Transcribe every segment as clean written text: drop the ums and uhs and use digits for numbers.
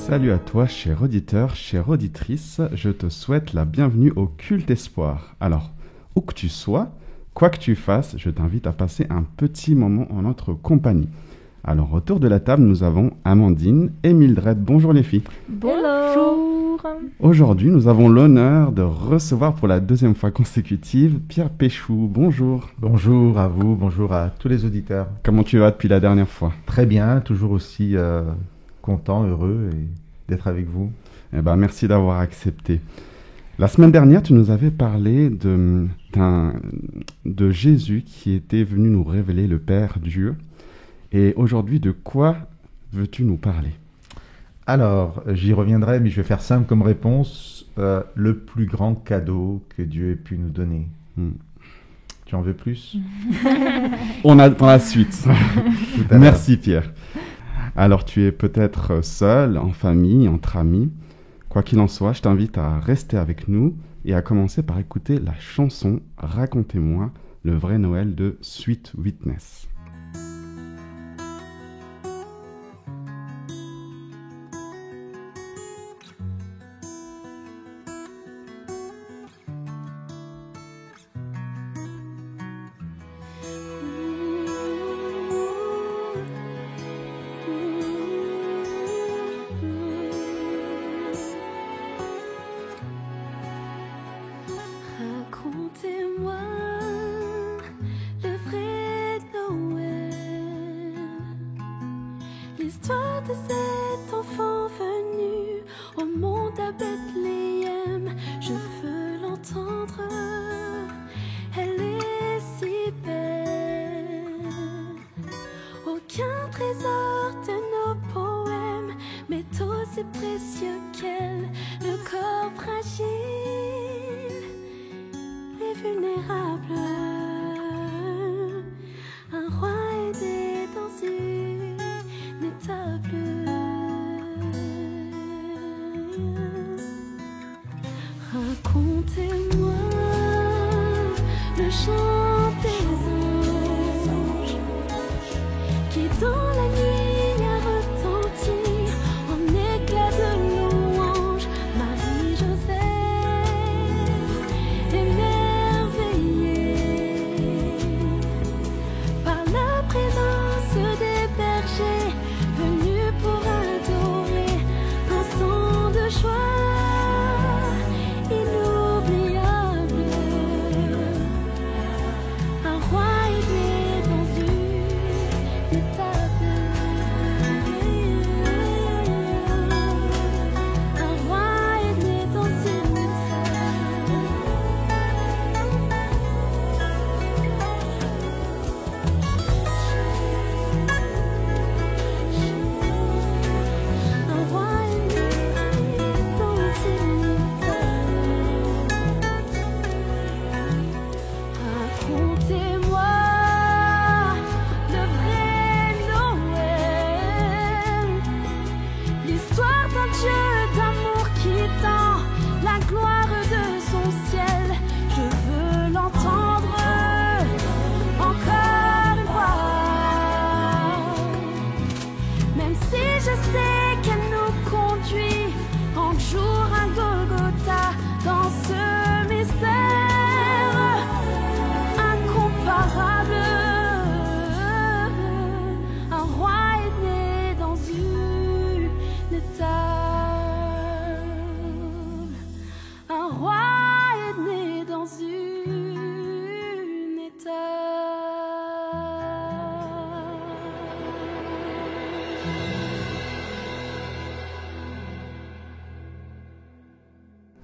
Salut à toi, cher auditeur, chère auditrice, je te souhaite la bienvenue au Culte Espoir. Alors, où que tu sois, quoi que tu fasses, je t'invite à passer un petit moment en notre compagnie. Alors, autour de la table, nous avons Amandine et Mildred. Bonjour les filles. Bonjour. Aujourd'hui, nous avons l'honneur de recevoir pour la deuxième fois consécutive Pierre Péchou. Bonjour. Bonjour à vous, bonjour à tous les auditeurs. Comment tu vas depuis la dernière fois? Très bien, toujours aussi content, heureux d'être avec vous. Eh ben, merci d'avoir accepté. La semaine dernière, tu nous avais parlé de Jésus qui était venu nous révéler le Père Dieu. Et aujourd'hui, de quoi veux-tu nous parler? Alors, j'y reviendrai, mais je vais faire simple comme réponse. Le plus grand cadeau que Dieu ait pu nous donner. Tu en veux plus? On attend la suite. Merci Pierre. Alors, tu es peut-être seul, en famille, entre amis. Quoi qu'il en soit, je t'invite à rester avec nous et à commencer par écouter la chanson « Racontez-moi le vrai Noël » de Sweet Witness. Racontez-moi le vrai Noël, l'histoire de cet enfant venu au monde à Bethléem. Je veux l'entendre, elle est si belle. Aucun trésor de nos poèmes m'est aussi précieux qu'elle, le corps fragile vulnérable, un roi aidé dans une étable. Racontez-moi le chant des anges qui dans la nuit a retenti en éclats de louange. Marie-Joseph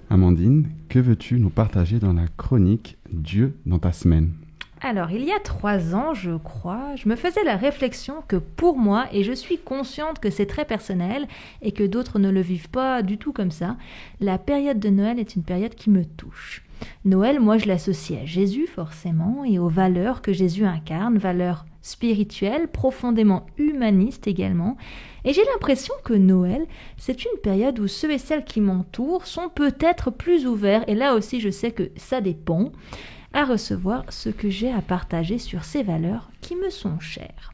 Amandine, que veux-tu nous partager dans la chronique Dieu dans ta semaine? Alors, il y a 3 ans, je crois, je me faisais la réflexion que pour moi, et je suis consciente que c'est très personnel et que d'autres ne le vivent pas du tout comme ça, la période de Noël est une période qui me touche. Noël, moi, je l'associe à Jésus forcément et aux valeurs que Jésus incarne, valeurs spirituelles, profondément humanistes également. Et j'ai l'impression que Noël, c'est une période où ceux et celles qui m'entourent sont peut-être plus ouverts, et là aussi je sais que ça dépend, à recevoir ce que j'ai à partager sur ces valeurs qui me sont chères.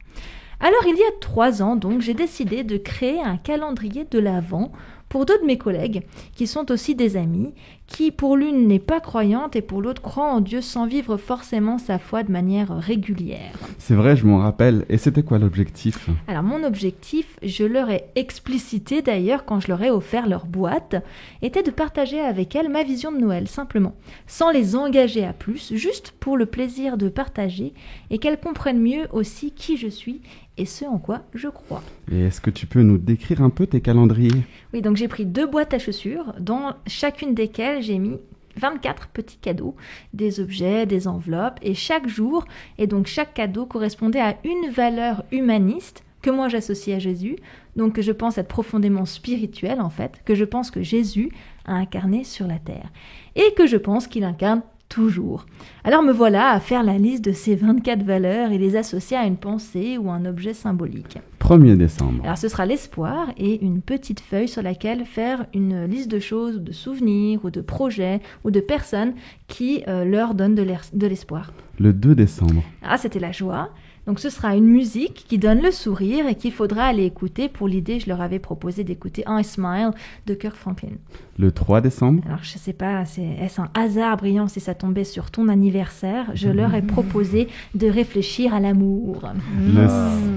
Alors il y a 3 ans, donc, j'ai décidé de créer un calendrier de l'Avent pour 2 de mes collègues, qui sont aussi des amis, qui pour l'une n'est pas croyante et pour l'autre croit en Dieu sans vivre forcément sa foi de manière régulière. C'est vrai, je m'en rappelle. Et c'était quoi l'objectif ? Alors mon objectif, je leur ai explicité d'ailleurs quand je leur ai offert leur boîte, était de partager avec elles ma vision de Noël, simplement, sans les engager à plus, juste pour le plaisir de partager et qu'elles comprennent mieux aussi qui je suis et ce en quoi je crois. Et est-ce que tu peux nous décrire un peu tes calendriers ? Oui, donc j'ai pris 2 boîtes à chaussures, dans chacune desquelles j'ai mis 24 petits cadeaux, des objets, des enveloppes, et chaque jour, et donc chaque cadeau correspondait à une valeur humaniste que moi j'associe à Jésus, donc que je pense être profondément spirituelle en fait, que je pense que Jésus a incarné sur la terre, et que je pense qu'il incarne toujours. Alors me voilà à faire la liste de ces 24 valeurs et les associer à une pensée ou un objet symbolique. 1er décembre. Alors ce sera l'espoir et une petite feuille sur laquelle faire une liste de choses, ou de souvenirs, ou de projets, ou de personnes qui leur donnent de l'espoir. Le 2 décembre. Ah, c'était la joie. Donc ce sera une musique qui donne le sourire et qu'il faudra aller écouter. Pour l'idée, je leur avais proposé d'écouter I Smile de Kirk Franklin. Le 3 décembre. Alors je ne sais pas, est-ce un hasard brillant si ça tombait sur ton anniversaire? Je leur ai proposé de réfléchir à l'amour.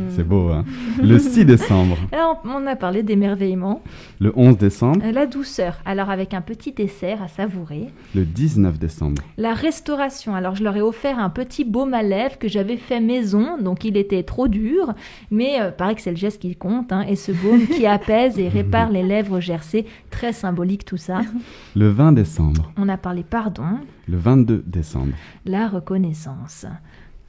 C'est beau, hein. Le 6 décembre. Alors on a parlé d'émerveillement. Le 11 décembre. La douceur, alors avec un petit dessert à savourer. Le 19 décembre. La restauration, alors je leur ai offert un petit baume à lèvres que j'avais fait maison, donc il était trop dur, mais paraît que c'est le geste qui compte, hein, et ce baume qui apaise et répare les lèvres gercées, très symbolique tout ça. Le 20 décembre. On a parlé pardon. Le 22 décembre. La reconnaissance.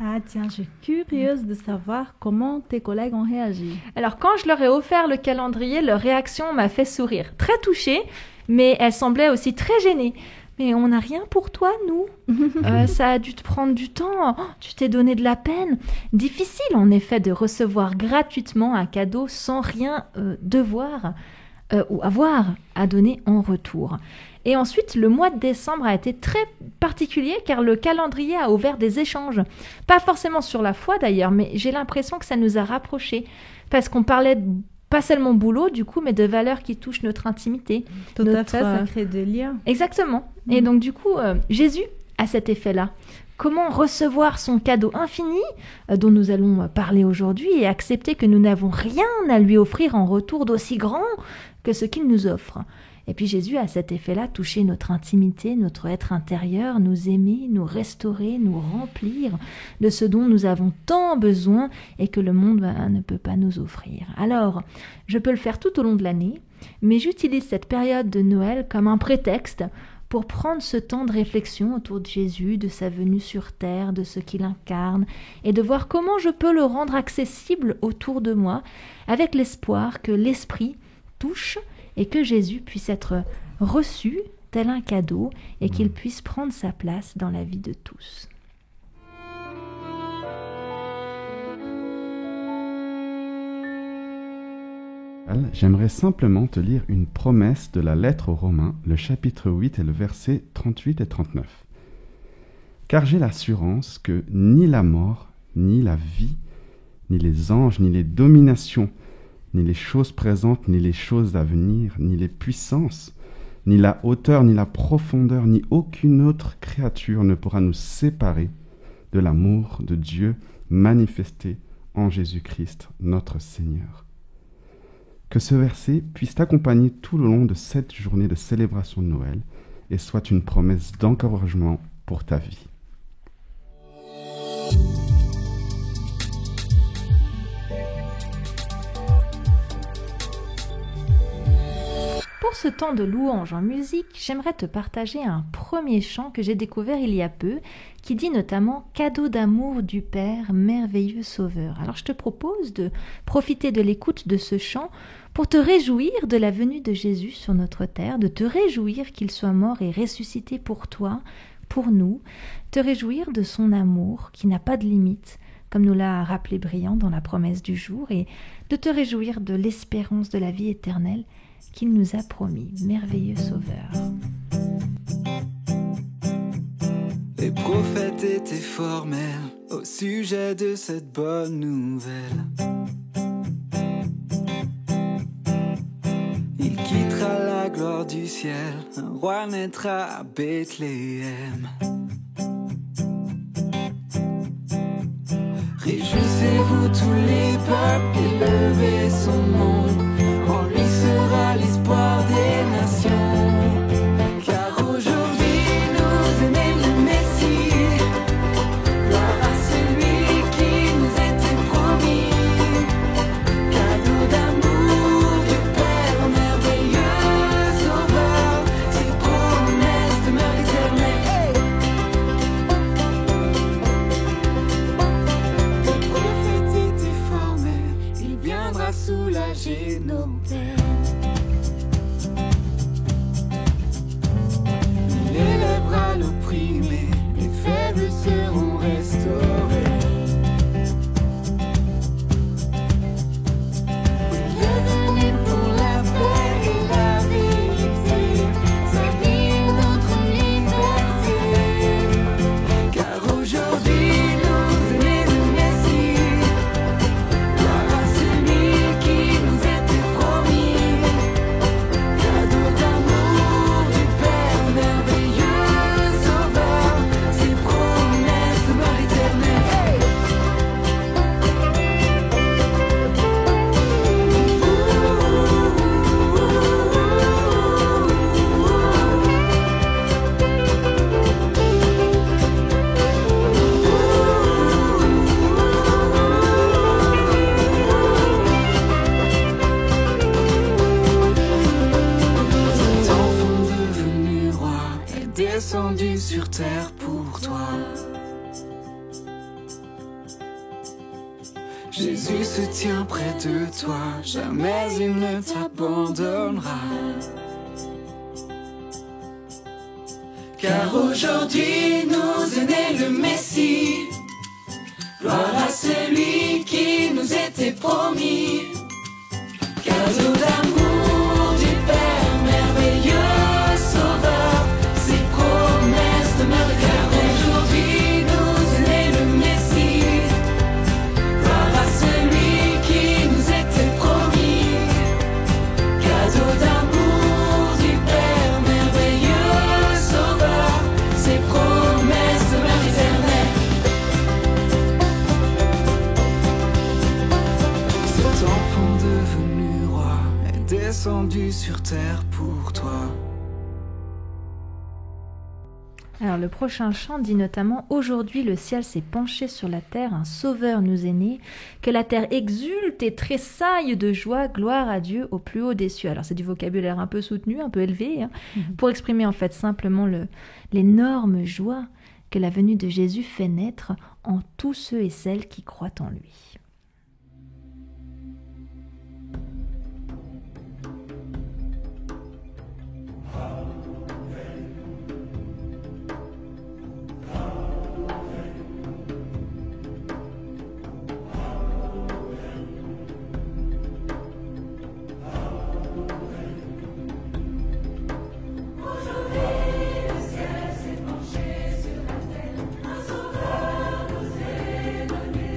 Ah tiens, je suis curieuse de savoir comment tes collègues ont réagi. Alors quand je leur ai offert le calendrier, leur réaction m'a fait sourire. Très touchée, mais elle semblait aussi très gênée. Mais on n'a rien pour toi, nous. Ça a dû te prendre du temps. Oh, tu t'es donné de la peine. Difficile, en effet, de recevoir gratuitement un cadeau sans rien devoir ou avoir à donner en retour. Et ensuite, le mois de décembre a été très particulier car le calendrier a ouvert des échanges. Pas forcément sur la foi d'ailleurs, mais j'ai l'impression que ça nous a rapprochés. Parce qu'on parlait pas seulement boulot du coup, mais de valeurs qui touchent notre intimité. Tout à fait, ça crée des liens. Exactement. Et donc du coup, Jésus a cet effet-là. Comment recevoir son cadeau infini dont nous allons parler aujourd'hui et accepter que nous n'avons rien à lui offrir en retour d'aussi grand que ce qu'il nous offre. Et puis Jésus a cet effet-là, toucher notre intimité, notre être intérieur, nous aimer, nous restaurer, nous remplir de ce dont nous avons tant besoin et que le monde ne peut pas nous offrir. Alors, je peux le faire tout au long de l'année, mais j'utilise cette période de Noël comme un prétexte pour prendre ce temps de réflexion autour de Jésus, de sa venue sur terre, de ce qu'il incarne, et de voir comment je peux le rendre accessible autour de moi, avec l'espoir que l'Esprit touche et que Jésus puisse être reçu tel un cadeau et qu'il puisse prendre sa place dans la vie de tous. J'aimerais simplement te lire une promesse de la lettre aux Romains, le chapitre 8 et le verset 38 et 39. « Car j'ai l'assurance que ni la mort, ni la vie, ni les anges, ni les dominations, ni les choses présentes, ni les choses à venir, ni les puissances, ni la hauteur, ni la profondeur, ni aucune autre créature ne pourra nous séparer de l'amour de Dieu manifesté en Jésus-Christ, notre Seigneur. » Que ce verset puisse t'accompagner tout le long de cette journée de célébration de Noël et soit une promesse d'encouragement pour ta vie. Pour ce temps de louange en musique, j'aimerais te partager un premier chant que j'ai découvert il y a peu, qui dit notamment « Cadeau d'amour du Père, merveilleux Sauveur ». Alors je te propose de profiter de l'écoute de ce chant pour te réjouir de la venue de Jésus sur notre terre, de te réjouir qu'il soit mort et ressuscité pour toi, pour nous, te réjouir de son amour qui n'a pas de limite, comme nous l'a rappelé Briand dans la promesse du jour, et de te réjouir de l'espérance de la vie éternelle qu'il nous a promis, merveilleux Sauveur. Les prophètes étaient formels au sujet de cette bonne nouvelle. Il quittera la gloire du ciel, un roi naîtra à Bethléem. Réjouissez-vous tous les peuples, élevez son nom, en lui sera l'espoir des nations. Car aujourd'hui nous est né le Messie, gloire à celui qui nous était promis. Cadeau d'amour du Père merveilleux, sauveur, ses promesses demeurent éternelles. Le prophète était formel, il viendra soulager nos peines. Il élèvera l'opprimé, les faibles seront restaurés. Il est venu pour la paix et la vérité, sa vie est notre liberté. Car aujourd'hui nous est né le Messie, gloire à celui qui nous était promis. Cadeau d'amour du Père merveilleux, sauveur, ses promesses demeurent éternelles. Cet enfant devenu roi est descendu sur terre pour toi. Jésus se tient près de toi, jamais il ne t'abandonnera. Car aujourd'hui nous est né le Messie, gloire à celui qui nous était promis. Cadeau d'amour du Père merveilleux, sauveur, ses promesses demeurent éternelles. Aujourd'hui nous est né le Messie, gloire à celui qui nous était promis. Cadeau d'amour du Père merveilleux, sauveur, ses promesses demeurent éternelles. Cet enfant devenu roi est descendu sur terre pour toi. Alors le prochain chant dit notamment « Aujourd'hui le ciel s'est penché sur la terre, un sauveur nous est né, que la terre exulte et tressaille de joie, gloire à Dieu au plus haut des cieux. » Alors c'est du vocabulaire un peu soutenu, un peu élevé, pour exprimer en fait simplement l'énorme joie que la venue de Jésus fait naître en tous ceux et celles qui croient en lui. Un sauveur nous est donné.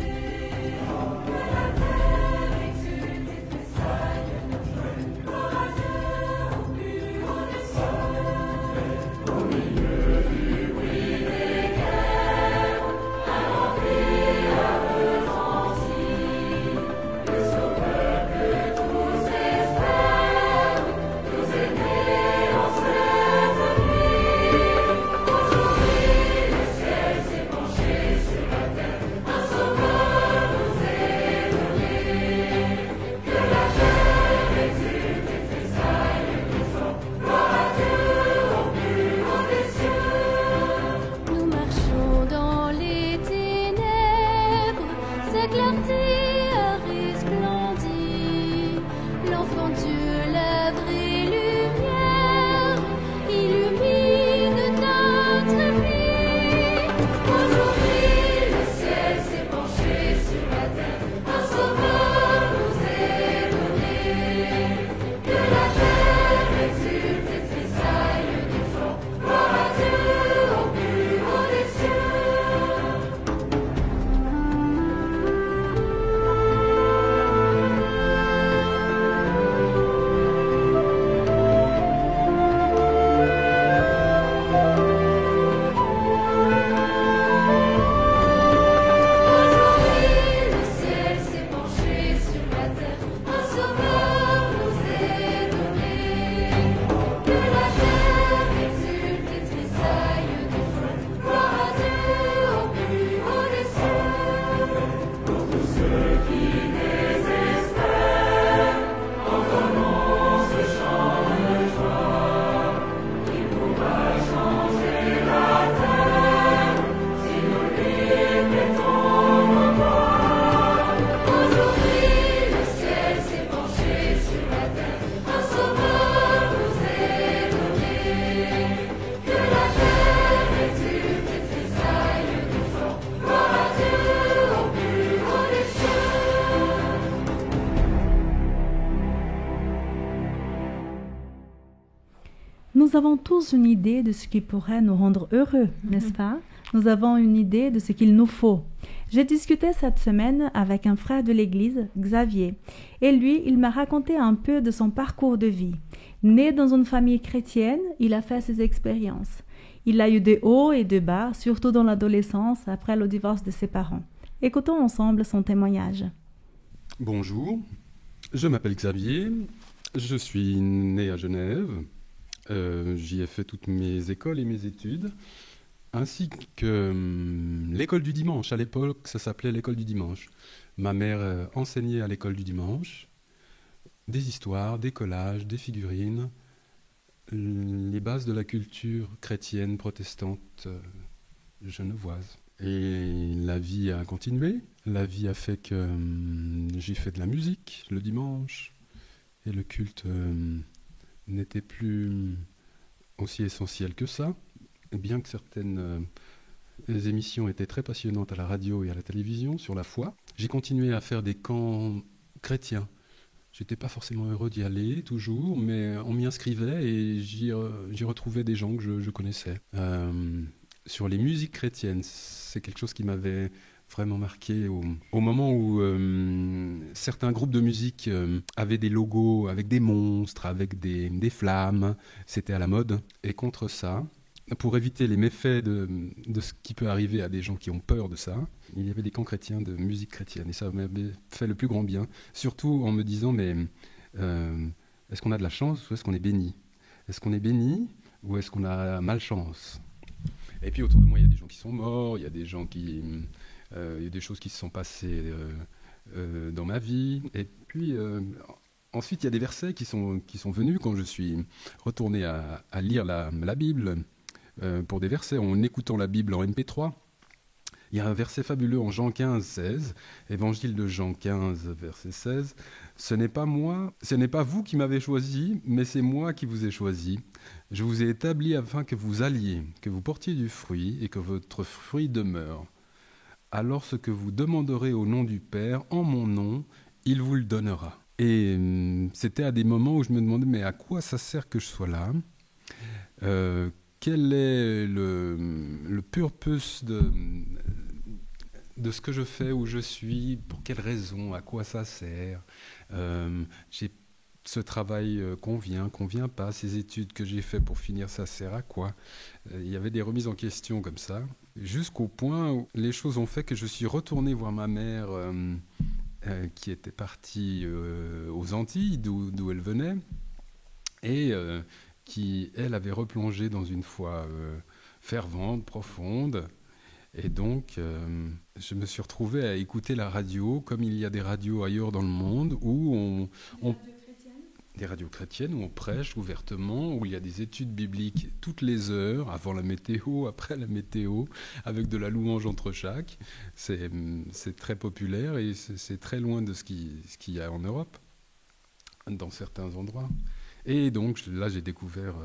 Nous avons tous une idée de ce qui pourrait nous rendre heureux, n'est-ce pas? Nous avons une idée de ce qu'il nous faut. J'ai discuté cette semaine avec un frère de l'église, Xavier, et lui, il m'a raconté un peu de son parcours de vie. Né dans une famille chrétienne, il a fait ses expériences. Il a eu des hauts et des bas, surtout dans l'adolescence, après le divorce de ses parents. Écoutons ensemble son témoignage. Bonjour, je m'appelle Xavier, je suis né à Genève, j'y ai fait toutes mes écoles et mes études, ainsi que l'école du dimanche. À l'époque, ça s'appelait l'école du dimanche. Ma mère enseignait à l'école du dimanche des histoires, des collages, des figurines, les bases de la culture chrétienne protestante genevoise. Et la vie a continué. La vie a fait que j'ai fait de la musique le dimanche et le culte n'était plus aussi essentiel que ça. Bien que certaines émissions étaient très passionnantes à la radio et à la télévision sur la foi, j'ai continué à faire des camps chrétiens. J'étais pas forcément heureux d'y aller toujours, mais on m'y inscrivait et j'y retrouvais des gens que je connaissais. Sur les musiques chrétiennes, c'est quelque chose qui m'avait vraiment marqué au moment où certains groupes de musique avaient des logos avec des monstres, avec des flammes. C'était à la mode. Et contre ça, pour éviter les méfaits de ce qui peut arriver à des gens qui ont peur de ça, il y avait des camps chrétiens de musique chrétienne. Et ça m'avait fait le plus grand bien. Surtout en me disant, mais est-ce qu'on a de la chance ou est-ce qu'on est béni? Est-ce qu'on est béni ou est-ce qu'on a malchance? Et puis autour de moi, il y a des gens qui sont morts, il y a des gens qui... il y a des choses qui se sont passées dans ma vie. Et puis... ensuite, il y a des versets qui sont venus quand je suis retourné à lire la Bible, pour des versets en écoutant la Bible en MP3. Il y a un verset fabuleux en Jean 15, 16, Évangile de Jean 15, verset 16. « Ce n'est pas moi, ce n'est pas vous qui m'avez choisi, mais c'est moi qui vous ai choisi. Je vous ai établi afin que vous alliez, que vous portiez du fruit et que votre fruit demeure. Alors ce que vous demanderez au nom du Père, en mon nom, il vous le donnera. » Et c'était à des moments où je me demandais, mais à quoi ça sert que je sois là? Quel est le purpose de ce que je fais, où je suis? Pour quelle raison? À quoi ça sert? Ce travail convient pas? Ces études que j'ai fait pour finir, ça sert à quoi? Il y avait des remises en question comme ça, jusqu'au point où les choses ont fait que je suis retourné voir ma mère, qui était partie aux Antilles, d'où elle venait, et qui, elle, avait replongé dans une foi fervente, profonde. Et donc, je me suis retrouvé à écouter la radio, comme il y a des radios ailleurs dans le monde, où des radios chrétiennes, où on prêche ouvertement, où il y a des études bibliques toutes les heures, avant la météo, après la météo, avec de la louange entre chaque. C'est très populaire et c'est très loin de ce qu'il y a en Europe, dans certains endroits. Et donc là, j'ai découvert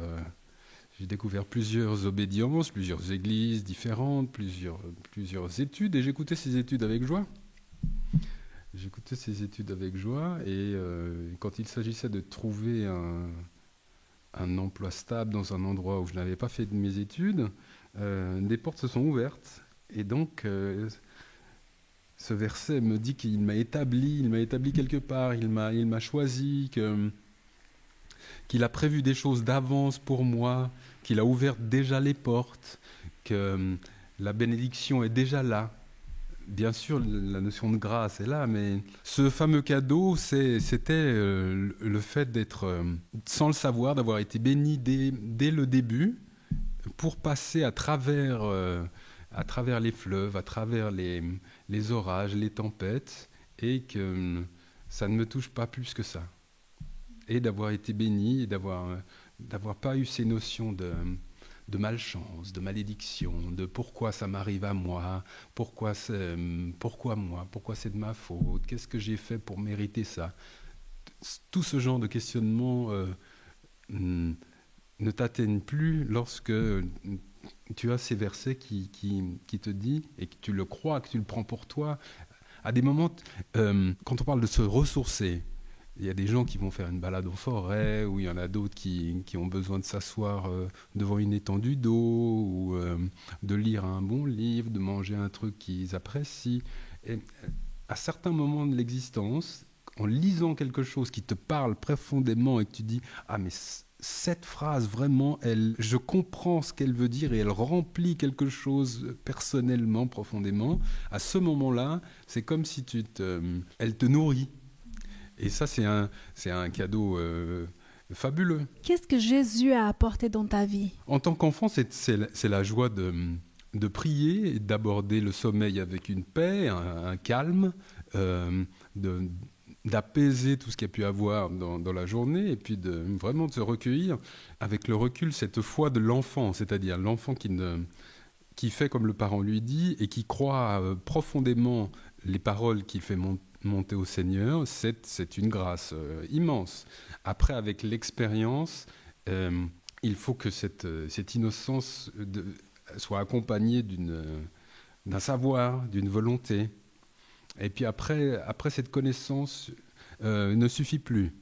plusieurs obédiences, plusieurs églises différentes, plusieurs études, et j'écoutais ces études avec joie. Et quand il s'agissait de trouver un emploi stable dans un endroit où je n'avais pas fait de mes études, des portes se sont ouvertes. Et donc, ce verset me dit qu'il m'a établi quelque part, il m'a choisi, qu'il a prévu des choses d'avance pour moi, qu'il a ouvert déjà les portes, que la bénédiction est déjà là. Bien sûr, la notion de grâce est là, mais ce fameux cadeau, c'était le fait d'être, sans le savoir, d'avoir été béni dès le début, pour passer à travers les fleuves, à travers les orages, les tempêtes, et que ça ne me touche pas plus que ça. Et d'avoir été béni, et d'avoir pas eu ces notions de malchance, de malédiction, de pourquoi ça m'arrive à moi, pourquoi moi, pourquoi c'est de ma faute, qu'est-ce que j'ai fait pour mériter ça. Tout ce genre de questionnement ne t'atteignent plus lorsque tu as ces versets qui te disent, et que tu le crois, que tu le prends pour toi. À des moments, quand on parle de se ressourcer, Il y a des gens qui vont faire une balade en forêt, ou il y en a d'autres qui ont besoin de s'asseoir devant une étendue d'eau, ou de lire un bon livre, de manger un truc qu'ils apprécient. Et à certains moments de l'existence, en lisant quelque chose qui te parle profondément et que tu dis « Ah, mais cette phrase, vraiment, je comprends ce qu'elle veut dire et elle remplit quelque chose personnellement, profondément », à ce moment-là, c'est comme si elle te nourrit. Et ça, c'est un cadeau fabuleux. Qu'est-ce que Jésus a apporté dans ta vie? En tant qu'enfant, c'est la joie de prier et d'aborder le sommeil avec une paix, un calme, d'apaiser tout ce qu'il y a pu avoir dans la journée, et puis vraiment de se recueillir avec le recul, cette foi de l'enfant, c'est-à-dire l'enfant qui fait comme le parent lui dit et qui croit profondément les paroles qu'il fait monter au Seigneur. C'est une grâce immense. Après, avec l'expérience, il faut que cette innocence soit accompagnée d'un savoir, d'une volonté. Et puis après cette connaissance ne suffit plus.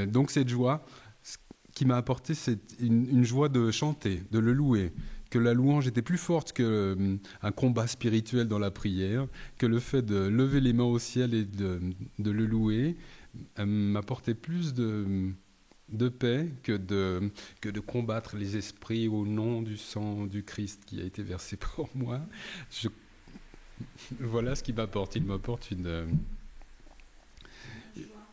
Donc cette joie, ce qui m'a apporté, c'est une joie de chanter, de le louer, que la louange était plus forte qu'un combat spirituel dans la prière, que le fait de lever les mains au ciel et de le louer m'apportait plus de paix que de combattre les esprits au nom du sang du Christ qui a été versé pour moi. Voilà ce qu'il m'apporte. Il m'apporte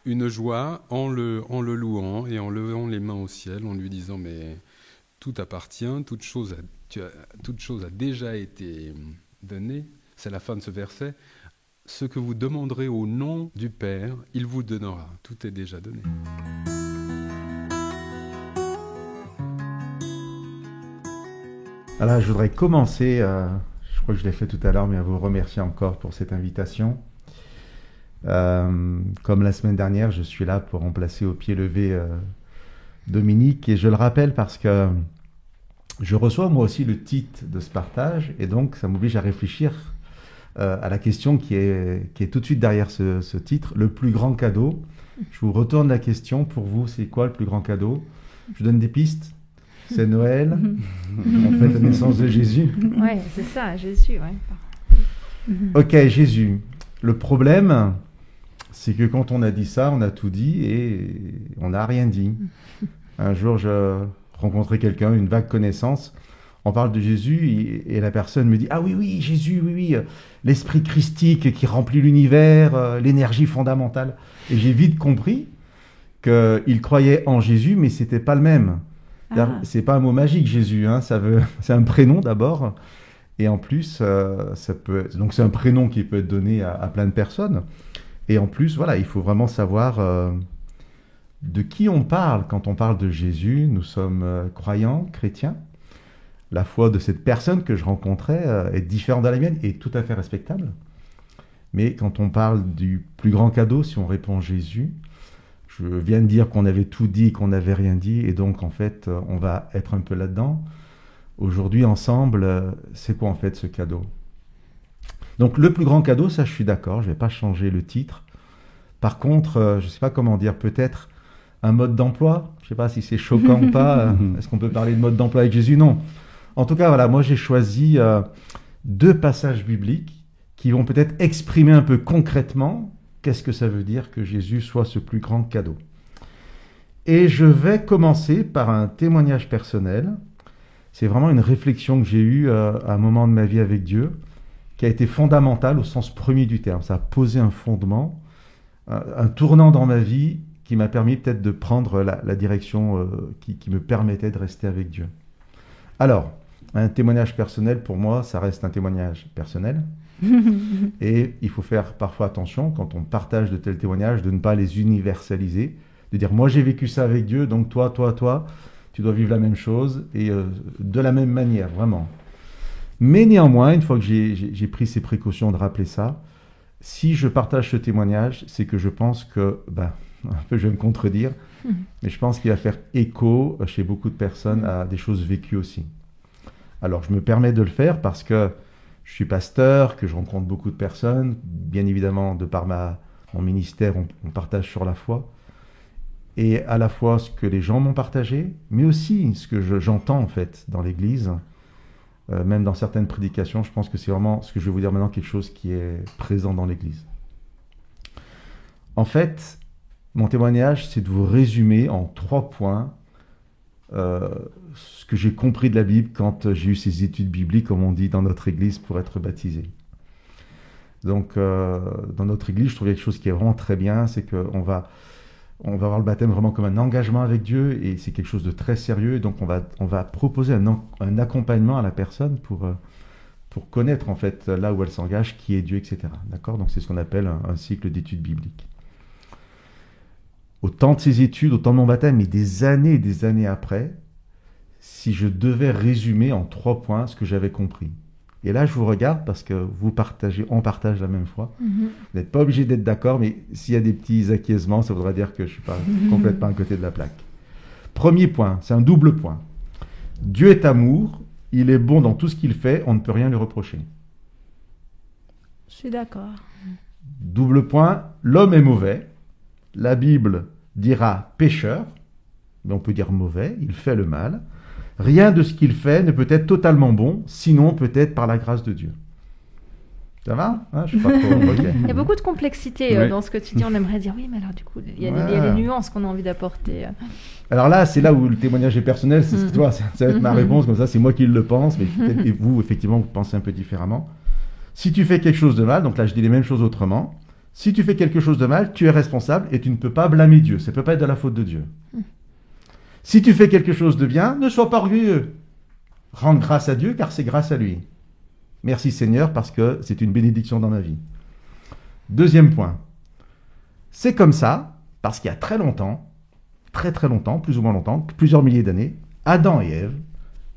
une joie en le louant et en levant les mains au ciel, en lui disant mais tout appartient, toute chose a déjà été donnée. C'est la fin de ce verset. Ce que vous demanderez au nom du Père, il vous donnera. Tout est déjà donné. Alors, je voudrais commencer, je crois que je l'ai fait tout à l'heure, mais à vous remercier encore pour cette invitation. Comme la semaine dernière, je suis là pour remplacer au pied levé Dominique, et je le rappelle parce que je reçois moi aussi le titre de ce partage, et donc ça m'oblige à réfléchir à la question qui est tout de suite derrière ce titre, le plus grand cadeau. Je vous retourne la question, pour vous, c'est quoi le plus grand cadeau? Je vous donne des pistes. C'est Noël, en fait la naissance de Jésus. Oui, c'est ça, Jésus. Ouais. Ok, Jésus. Le problème, c'est que quand on a dit ça, on a tout dit et on n'a rien dit. Un jour, je rencontrais quelqu'un, une vague connaissance, on parle de Jésus et la personne me dit « Ah oui, Jésus, oui, l'esprit christique qui remplit l'univers, l'énergie fondamentale. » Et j'ai vite compris qu'il croyait en Jésus, mais ce n'était pas le même. C'est pas un mot magique, Jésus, hein, c'est un prénom d'abord, et en plus, donc c'est un prénom qui peut être donné à plein de personnes, et en plus, voilà, il faut vraiment savoir de qui on parle quand on parle de Jésus. Nous sommes croyants, chrétiens. La foi de cette personne que je rencontrais est différente de la mienne, et tout à fait respectable. Mais quand on parle du plus grand cadeau, si on répond Jésus, je viens de dire qu'on avait tout dit et qu'on n'avait rien dit, et donc en fait, on va être un peu là-dedans. Aujourd'hui, ensemble, c'est quoi en fait ce cadeau? Donc le plus grand cadeau, ça je suis d'accord, je ne vais pas changer le titre. Par contre, je ne sais pas comment dire, peut-être un mode d'emploi, je ne sais pas si c'est choquant ou pas, est-ce qu'on peut parler de mode d'emploi avec Jésus? Non. En tout cas, voilà, moi j'ai choisi 2 passages bibliques qui vont peut-être exprimer un peu concrètement qu'est-ce que ça veut dire que Jésus soit ce plus grand cadeau. Et je vais commencer par un témoignage personnel. C'est vraiment une réflexion que j'ai eue à un moment de ma vie avec Dieu, qui a été fondamentale au sens premier du terme. Ça a posé un fondement, un tournant dans ma vie qui m'a permis peut-être de prendre la direction qui me permettait de rester avec Dieu. Alors, un témoignage personnel, pour moi, ça reste un témoignage personnel. Et il faut faire parfois attention, quand on partage de tels témoignages, de ne pas les universaliser, de dire « moi j'ai vécu ça avec Dieu, donc toi, tu dois vivre la même chose, et de la même manière, vraiment ». Mais néanmoins, une fois que j'ai pris ces précautions de rappeler ça, si je partage ce témoignage, c'est que je pense que, un peu je vais me contredire, mais je pense qu'il va faire écho chez beaucoup de personnes à des choses vécues aussi. Alors je me permets de le faire parce que je suis pasteur, que je rencontre beaucoup de personnes, bien évidemment de par mon ministère on partage sur la foi, Et à la fois ce que les gens m'ont partagé, mais aussi ce que j'entends en fait dans l'Église, même dans certaines prédications, je pense que c'est vraiment ce que je vais vous dire maintenant, quelque chose qui est présent dans l'Église. En fait, mon témoignage, c'est de vous résumer en 3 points ce que j'ai compris de la Bible quand j'ai eu ces études bibliques, comme on dit dans notre Église, pour être baptisé. Donc, dans notre Église, je trouve quelque chose qui est vraiment très bien, c'est qu'on va voir le baptême vraiment comme un engagement avec Dieu, et c'est quelque chose de très sérieux. Et donc, on va proposer un accompagnement à la personne pour connaître en fait là où elle s'engage, qui est Dieu, etc. D'accord ? Donc, c'est ce qu'on appelle un cycle d'études bibliques. Au temps de ces études, au temps de mon baptême, mais des années et des années après, si je devais résumer en 3 points ce que j'avais compris. Et là, je vous regarde parce que on partage la même foi. Vous n'êtes pas obligé d'être d'accord, mais s'il y a des petits acquiescements, ça voudra dire que je ne suis pas complètement à côté de la plaque. Premier point, c'est un double point. Dieu est amour, il est bon dans tout ce qu'il fait, on ne peut rien lui reprocher. Je suis d'accord. Double point, l'homme est mauvais. La Bible dira pécheur, mais on peut dire mauvais, il fait le mal. Rien de ce qu'il fait ne peut être totalement bon, sinon peut-être par la grâce de Dieu. Ça va ? Je suis pas trop... Okay. Il y a beaucoup de complexité dans ce que tu dis. On aimerait dire, oui, mais alors du coup, il y a des nuances qu'on a envie d'apporter. Alors là, c'est là où le témoignage est personnel. C'est ce que, toi, ça va être ma réponse, comme ça, c'est moi qui le pense, mais peut-être que vous, effectivement, vous pensez un peu différemment. Si tu fais quelque chose de mal, donc là, je dis les mêmes choses autrement. Si tu fais quelque chose de mal, tu es responsable et tu ne peux pas blâmer Dieu. Ça ne peut pas être de la faute de Dieu. Si tu fais quelque chose de bien, ne sois pas orgueilleux. Rends grâce à Dieu, car c'est grâce à lui. Merci Seigneur, parce que c'est une bénédiction dans ma vie. Deuxième point. C'est comme ça, parce qu'il y a très longtemps, très longtemps, plus ou moins longtemps, plusieurs milliers d'années, Adam et Ève,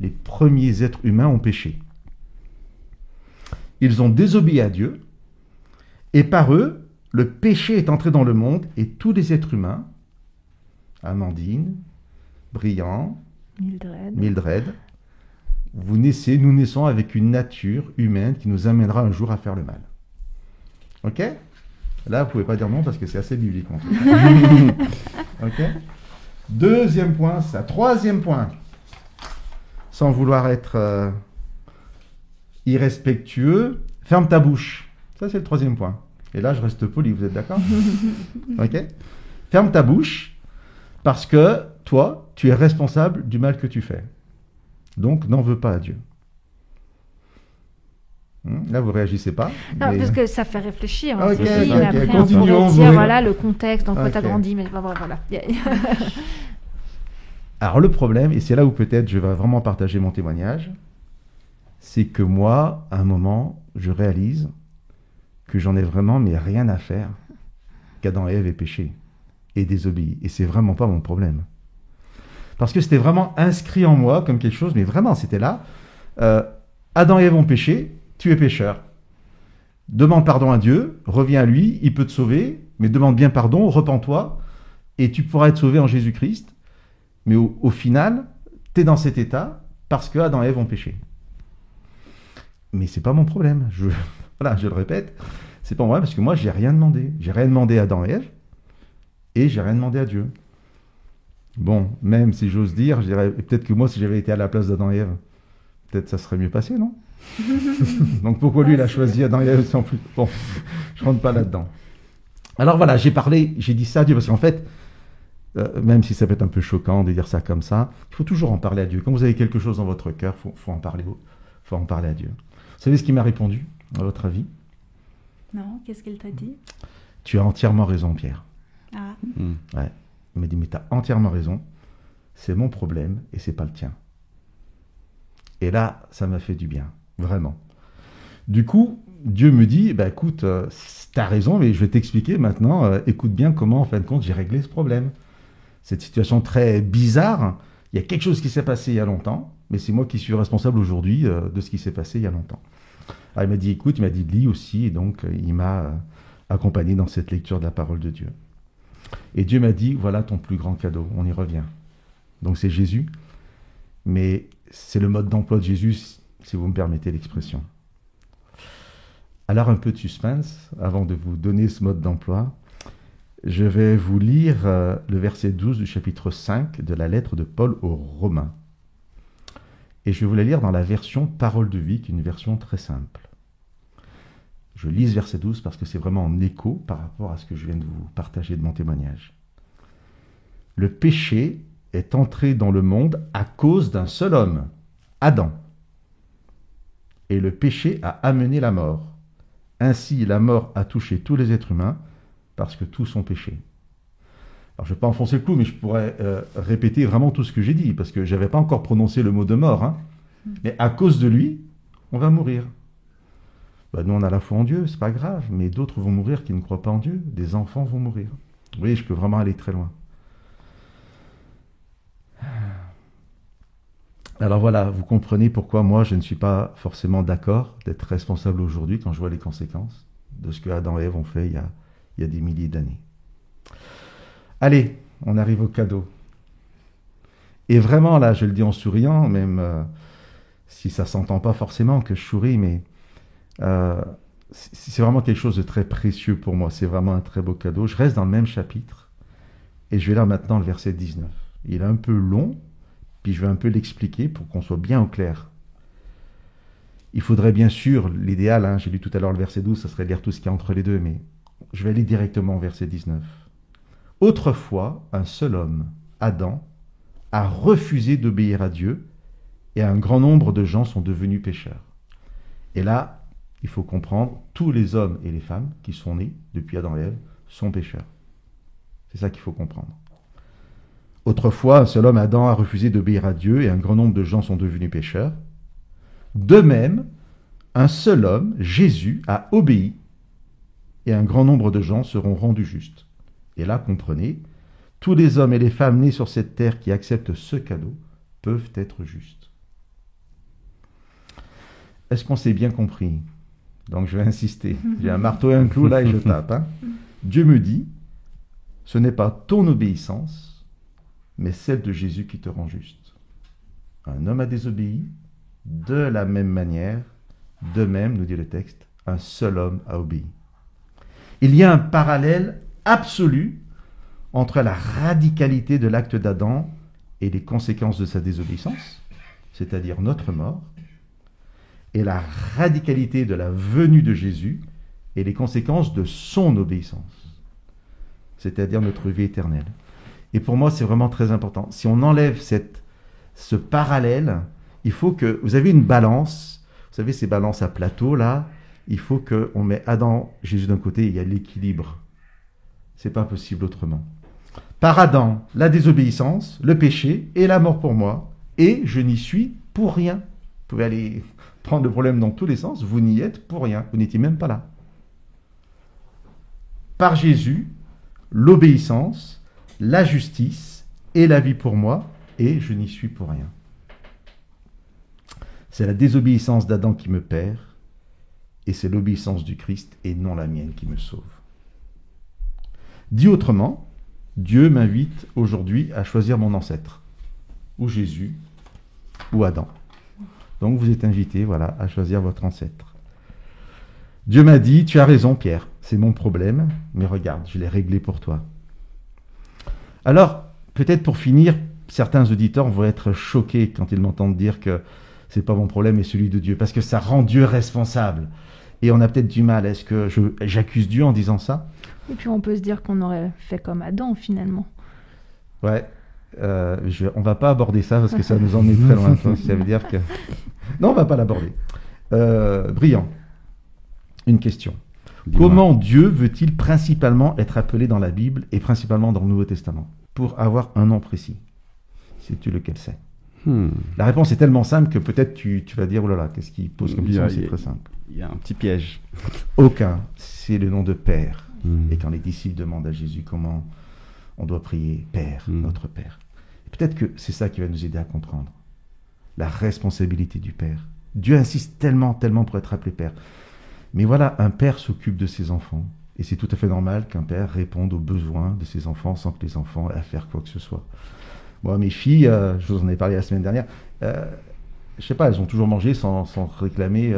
les premiers êtres humains, ont péché. Ils ont désobéi à Dieu, et par eux, le péché est entré dans le monde, et tous les êtres humains, Amandine, Brian, Mildred, nous naissons avec une nature humaine qui nous amènera un jour à faire le mal. Ok ? Là, vous ne pouvez pas dire non parce que c'est assez biblique. En fait. Ok ? Deuxième point, ça. Troisième point. Sans vouloir être irrespectueux, ferme ta bouche. Ça, c'est le troisième point. Et là, je reste poli, vous êtes d'accord ? Ok ? Ferme ta bouche parce que toi, tu es responsable du mal que tu fais. Donc, n'en veux pas à Dieu. Là, vous réagissez pas. Non, parce que ça fait réfléchir. Okay, mais après, on pourrait dire, voilà, le contexte dans quoi tu as grandi. Mais voilà. Alors, le problème, et c'est là où peut-être je vais vraiment partager mon témoignage, c'est que moi, à un moment, je réalise que j'en ai vraiment mais rien à faire qu'Adam et Ève aient péché et désobéi. Et c'est vraiment pas mon problème. Parce que c'était vraiment inscrit en moi comme quelque chose, mais vraiment, c'était là. Adam et Ève ont péché, tu es pécheur. Demande pardon à Dieu, reviens à lui, il peut te sauver, mais demande bien pardon, repens-toi, et tu pourras être sauvé en Jésus-Christ. Mais au final, tu es dans cet état parce que Adam et Ève ont péché. Mais c'est pas mon problème. Voilà, je le répète, c'est pas moi, parce que moi, j'ai rien demandé. J'ai rien demandé à Adam et Ève, et j'ai rien demandé à Dieu. Bon, même si j'ose dire, je dirais, peut-être que moi, si j'avais été à la place d'Adam et Ève, peut-être ça serait mieux passé, non ? Donc pourquoi lui, il a choisi Adam et Ève sans plus... Bon, je rentre pas là-dedans. Alors voilà, j'ai dit ça à Dieu, parce qu'en fait, même si ça peut être un peu choquant de dire ça comme ça, il faut toujours en parler à Dieu. Quand vous avez quelque chose dans votre cœur, faut en parler à Dieu. Vous savez ce qu'il m'a répondu, à votre avis ? Non, qu'est-ce qu'il t'a dit ? Tu as entièrement raison, Pierre. Ah. Ouais. Il m'a dit, mais tu as entièrement raison, c'est mon problème et c'est pas le tien. Et là, ça m'a fait du bien, vraiment. Du coup, Dieu me dit, écoute, tu as raison, mais je vais t'expliquer maintenant, écoute bien comment, en fin de compte, j'ai réglé ce problème. Cette situation très bizarre, il y a quelque chose qui s'est passé il y a longtemps, mais c'est moi qui suis responsable aujourd'hui de ce qui s'est passé il y a longtemps. Alors, il m'a dit, écoute, il m'a dit, lis aussi, et donc il m'a accompagné dans cette lecture de la parole de Dieu. Et Dieu m'a dit, voilà ton plus grand cadeau, on y revient. Donc c'est Jésus, mais c'est le mode d'emploi de Jésus, si vous me permettez l'expression. Alors un peu de suspense, avant de vous donner ce mode d'emploi. Je vais vous lire le verset 12 du chapitre 5 de la lettre de Paul aux Romains. Et je vais vous la lire dans la version Parole de vie, qui est une version très simple. Je lis ce verset 12 parce que c'est vraiment en écho par rapport à ce que je viens de vous partager de mon témoignage. Le péché est entré dans le monde à cause d'un seul homme, Adam. Et le péché a amené la mort. Ainsi, la mort a touché tous les êtres humains parce que tous ont péché. Alors, je ne vais pas enfoncer le clou, mais je pourrais répéter vraiment tout ce que j'ai dit, parce que je n'avais pas encore prononcé le mot de mort. Hein. Mais à cause de lui, on va mourir. Ben, nous, on a la foi en Dieu, c'est pas grave, mais d'autres vont mourir qui ne croient pas en Dieu. Des enfants vont mourir. Vous voyez, je peux vraiment aller très loin. Alors voilà, vous comprenez pourquoi moi, je ne suis pas forcément d'accord d'être responsable aujourd'hui quand je vois les conséquences de ce que Adam et Ève ont fait il y a des milliers d'années. Allez, on arrive au cadeau. Et vraiment, là, je le dis en souriant, même si ça ne s'entend pas forcément que je souris, mais c'est vraiment quelque chose de très précieux pour moi. C'est vraiment un très beau cadeau. Je reste dans le même chapitre et je vais lire maintenant le verset 19. Il est un peu long, puis je vais un peu l'expliquer pour qu'on soit bien au clair. Il faudrait bien sûr, l'idéal, hein, j'ai lu tout à l'heure le verset 12, ça serait de lire tout ce qu'il y a entre les deux, mais je vais aller directement au verset 19. Autrefois, un seul homme, Adam, a refusé d'obéir à Dieu et un grand nombre de gens sont devenus pécheurs. Et là, il faut comprendre, tous les hommes et les femmes qui sont nés depuis Adam et Ève sont pécheurs. C'est ça qu'il faut comprendre. Autrefois, un seul homme, Adam, a refusé d'obéir à Dieu et un grand nombre de gens sont devenus pécheurs. De même, un seul homme, Jésus, a obéi et un grand nombre de gens seront rendus justes. Et là, comprenez, tous les hommes et les femmes nés sur cette terre qui acceptent ce cadeau peuvent être justes. Est-ce qu'on s'est bien compris? Donc je vais insister. J'ai un marteau et un clou là et je tape. Hein. Dieu me dit, ce n'est pas ton obéissance, mais celle de Jésus qui te rend juste. Un homme a désobéi, de la même manière, de même, nous dit le texte, un seul homme a obéi. Il y a un parallèle absolu entre la radicalité de l'acte d'Adam et les conséquences de sa désobéissance, c'est-à-dire notre mort, et la radicalité de la venue de Jésus et les conséquences de son obéissance, c'est-à-dire notre vie éternelle. Et pour moi, c'est vraiment très important. Si on enlève ce parallèle, il faut que... Vous avez une balance, vous savez, ces balances à plateau, là, il faut qu'on met Adam, Jésus d'un côté, et il y a l'équilibre. C'est pas possible autrement. Par Adam, la désobéissance, le péché et la mort pour moi, et je n'y suis pour rien. Vous pouvez aller prendre le problème dans tous les sens, vous n'y êtes pour rien, vous n'étiez même pas là. Par Jésus, l'obéissance, la justice et la vie pour moi, et je n'y suis pour rien. C'est la désobéissance d'Adam qui me perd, et c'est l'obéissance du Christ et non la mienne qui me sauve. Dit autrement, Dieu m'invite aujourd'hui à choisir mon ancêtre, ou Jésus, ou Adam. Donc vous êtes invité, voilà, à choisir votre ancêtre. Dieu m'a dit, tu as raison Pierre, c'est mon problème, mais regarde, je l'ai réglé pour toi. Alors, peut-être pour finir, certains auditeurs vont être choqués quand ils m'entendent dire que c'est pas mon problème mais celui de Dieu, parce que ça rend Dieu responsable. Et on a peut-être du mal. Est-ce que j'accuse Dieu en disant ça? Et puis on peut se dire qu'on aurait fait comme Adam finalement. Ouais, on va pas aborder ça parce que ça nous emmène très loin. Ça veut dire que... Non, on va pas l'aborder. Brillant. Une question. Dis-moi. Comment Dieu veut-il principalement être appelé dans la Bible et principalement dans le Nouveau Testament? Pour avoir un nom précis. Sais-tu lequel c'est? La réponse est tellement simple que peut-être tu vas dire, oh là là, qu'est-ce qui pose comme question? C'est très simple. Il y a un petit piège. Aucun. C'est le nom de Père. Et quand les disciples demandent à Jésus comment on doit prier, Père, notre Père. Et peut-être que c'est ça qui va nous aider à comprendre. La responsabilité du Père. Dieu insiste tellement pour être appelé Père. Mais voilà, un père s'occupe de ses enfants. Et c'est tout à fait normal qu'un père réponde aux besoins de ses enfants sans que les enfants aient à faire quoi que ce soit. Moi, mes filles, je vous en ai parlé la semaine dernière, je sais pas, elles ont toujours mangé sans réclamer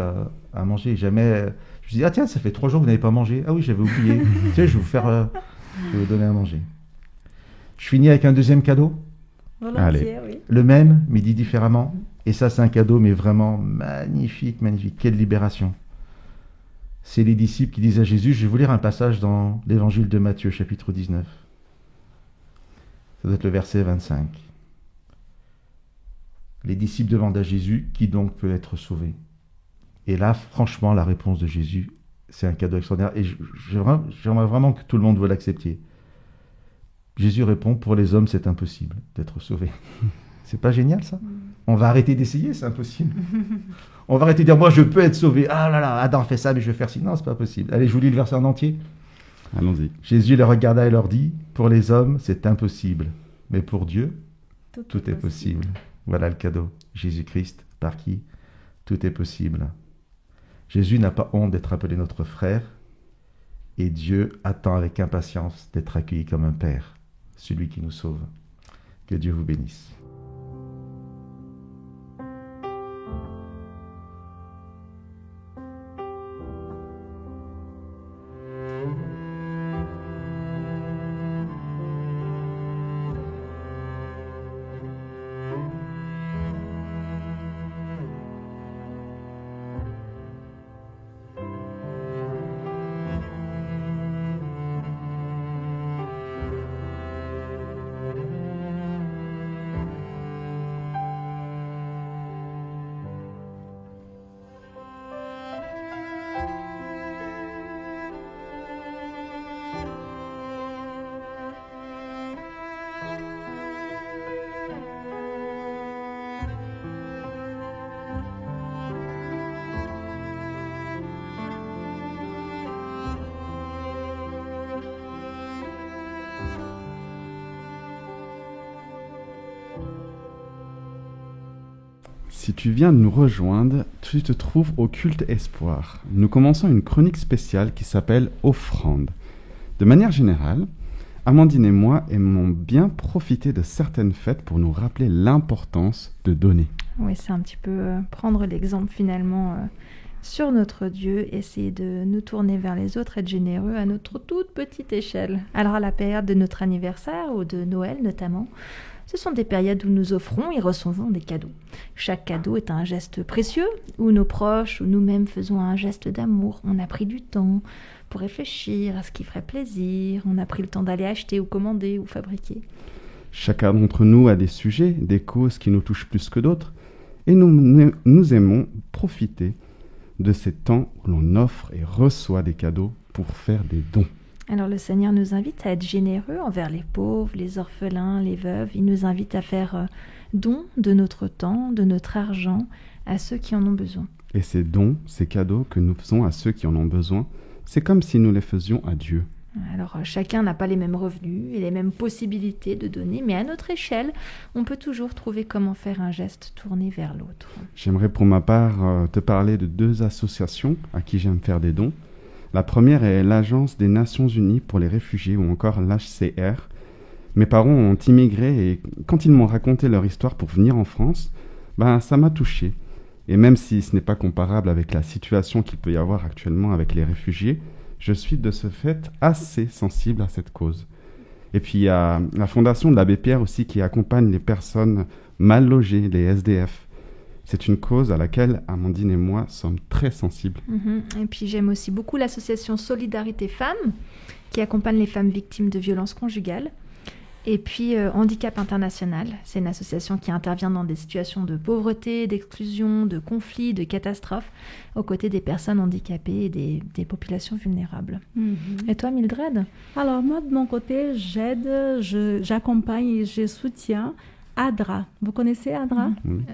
à manger. Jamais. Je dis, ah tiens, ça fait 3 jours que vous n'avez pas mangé. Ah oui, j'avais oublié. Tu sais, je vais vous faire Je vais vous donner à manger. Je finis avec un deuxième cadeau. Volontiers, oui. Le même, mais dit différemment. Et ça, c'est un cadeau, mais vraiment magnifique, magnifique. Quelle libération. C'est les disciples qui disent à Jésus, je vais vous lire un passage dans l'évangile de Matthieu, chapitre 19. Ça doit être le verset 25. Les disciples demandent à Jésus, qui donc peut être sauvé? Et là, franchement, la réponse de Jésus, c'est un cadeau extraordinaire. Et j'aimerais vraiment que tout le monde vous l'acceptiez. Jésus répond, pour les hommes, c'est impossible d'être sauvé. C'est pas génial, ça? On va arrêter d'essayer, c'est impossible. On va arrêter de dire, moi, je peux être sauvé. Ah là là, Adam fait ça, mais je vais faire ci. Non, c'est pas possible. Allez, je vous lis le verset en entier. Allons-y. Jésus les regarda et leur dit, pour les hommes, c'est impossible. Mais pour Dieu, tout est possible. Voilà le cadeau. Jésus-Christ, par qui tout est possible. Jésus n'a pas honte d'être appelé notre frère, et Dieu attend avec impatience d'être accueilli comme un père, celui qui nous sauve. Que Dieu vous bénisse. Si tu viens de nous rejoindre, tu te trouves au Culte Espoir. Nous commençons une chronique spéciale qui s'appelle Offrande. De manière générale, Amandine et moi aimons bien profiter de certaines fêtes pour nous rappeler l'importance de donner. Oui, c'est un petit peu prendre l'exemple finalement sur notre Dieu, essayer de nous tourner vers les autres, être généreux à notre toute petite échelle. Alors à la période de notre anniversaire ou de Noël notamment, ce sont des périodes où nous offrons et recevons des cadeaux. Chaque cadeau est un geste précieux, où nos proches ou nous-mêmes faisons un geste d'amour. On a pris du temps pour réfléchir à ce qui ferait plaisir, on a pris le temps d'aller acheter ou commander ou fabriquer. Chacun d'entre nous a des sujets, des causes qui nous touchent plus que d'autres, et nous aimons profiter de ces temps où l'on offre et reçoit des cadeaux pour faire des dons. Alors le Seigneur nous invite à être généreux envers les pauvres, les orphelins, les veuves. Il nous invite à faire don de notre temps, de notre argent à ceux qui en ont besoin. Et ces dons, ces cadeaux que nous faisons à ceux qui en ont besoin, c'est comme si nous les faisions à Dieu. Alors chacun n'a pas les mêmes revenus et les mêmes possibilités de donner, mais à notre échelle, on peut toujours trouver comment faire un geste tourné vers l'autre. J'aimerais pour ma part te parler de 2 associations à qui j'aime faire des dons. La première est l'Agence des Nations Unies pour les réfugiés ou encore l'HCR. Mes parents ont immigré et quand ils m'ont raconté leur histoire pour venir en France, ça m'a touché. Et même si ce n'est pas comparable avec la situation qu'il peut y avoir actuellement avec les réfugiés, je suis de ce fait assez sensible à cette cause. Et puis il y a la fondation de l'Abbé Pierre aussi qui accompagne les personnes mal logées, les SDF. C'est une cause à laquelle Amandine et moi sommes très sensibles. Et puis j'aime aussi beaucoup l'association Solidarité Femmes, qui accompagne les femmes victimes de violences conjugales. Et puis Handicap International, c'est une association qui intervient dans des situations de pauvreté, d'exclusion, de conflits, de catastrophes, aux côtés des personnes handicapées et des populations vulnérables. Et toi, Mildred? Alors moi, de mon côté, j'aide, j'accompagne et je soutiens ADRA. Vous connaissez ADRA?